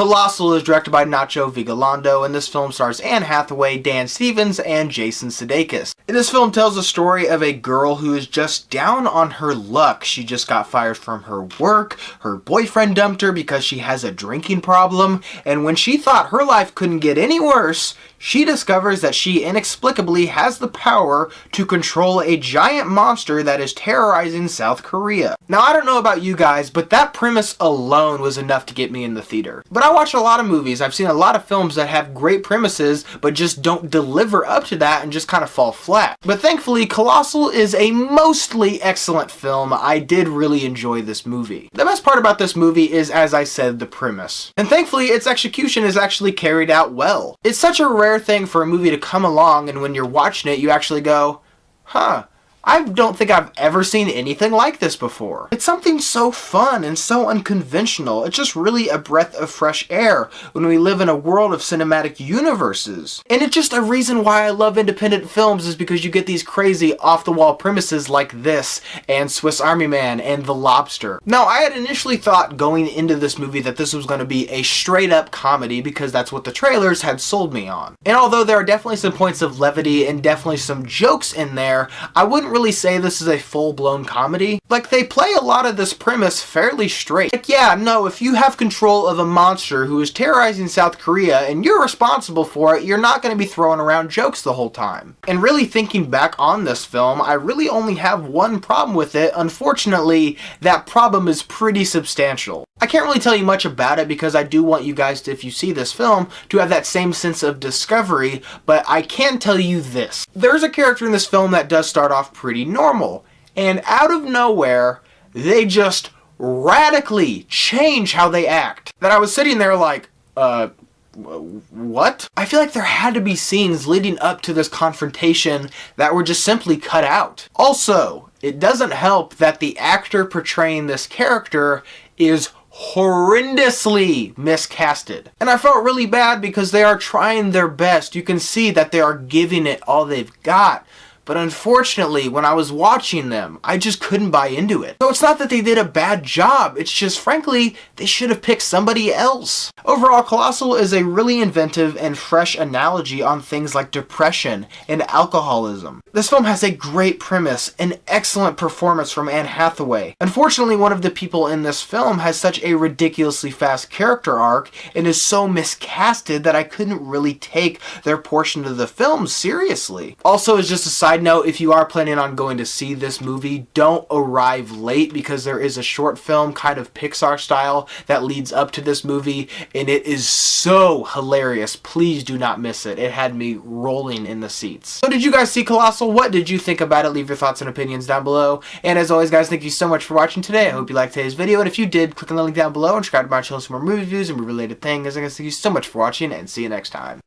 Colossal is directed by Nacho Vigalondo, and this film stars Anne Hathaway, Dan Stevens, and Jason Sudeikis. And this film tells the story of a girl who is just down on her luck. She just got fired from her work, her boyfriend dumped her because she has a drinking problem, and when she thought her life couldn't get any worse, she discovers that she inexplicably has the power to control a giant monster that is terrorizing South Korea. Now, I don't know about you guys, but that premise alone was enough to get me in the theater. But I watch a lot of movies. I've seen a lot of films that have great premises, but just don't deliver up to that and just kind of fall flat. But thankfully, Colossal is a mostly excellent film. I did really enjoy this movie. The best part about this movie is, as I said, the premise. And thankfully, its execution is actually carried out well. It's such a rare thing for a movie to come along and when you're watching it, you actually go, huh, I don't think I've ever seen anything like this before. It's something so fun and so unconventional. It's just really a breath of fresh air when we live in a world of cinematic universes. And it's just a reason why I love independent films is because you get these crazy off-the-wall premises like this and Swiss Army Man and The Lobster. Now, I had initially thought going into this movie that this was going to be a straight-up comedy because that's what the trailers had sold me on. And although there are definitely some points of levity and definitely some jokes in there, I wouldn't really say this is a full-blown comedy. Like, they play a lot of this premise fairly straight. Like, yeah, no, if you have control of a monster who is terrorizing South Korea and you're responsible for it, you're not going to be throwing around jokes the whole time. And really thinking back on this film, I really only have one problem with it. Unfortunately, that problem is pretty substantial. I can't really tell you much about it because I do want you guys to, if you see this film, to have that same sense of discovery, but I can tell you this. There's a character in this film that does start off pretty normal, and out of nowhere, they just radically change how they act. That I was sitting there like, what? I feel like there had to be scenes leading up to this confrontation that were just simply cut out. Also, it doesn't help that the actor portraying this character is horrendously miscasted. And I felt really bad because they are trying their best. You can see that they are giving it all they've got. But unfortunately, when I was watching them, I just couldn't buy into it. So it's not that they did a bad job, it's just, frankly, they should have picked somebody else. Overall, Colossal is a really inventive and fresh analogy on things like depression and alcoholism. This film has a great premise, an excellent performance from Anne Hathaway. Unfortunately, one of the people in this film has such a ridiculously fast character arc and is so miscasted that I couldn't really take their portion of the film seriously. Also, as just a side note, if you are planning on going to see this movie, don't arrive late because there is a short film, kind of Pixar style, that leads up to this movie, and it is so hilarious. Please do not miss it. It had me rolling in the seats. So did you guys see Colossal? What did you think about it? Leave your thoughts and opinions down below. And as always, guys, thank you so much for watching today. I hope you liked today's video, and if you did, click on the link down below and subscribe to my channel for more movie reviews and movie related things. Thank you so much for watching, and see you next time.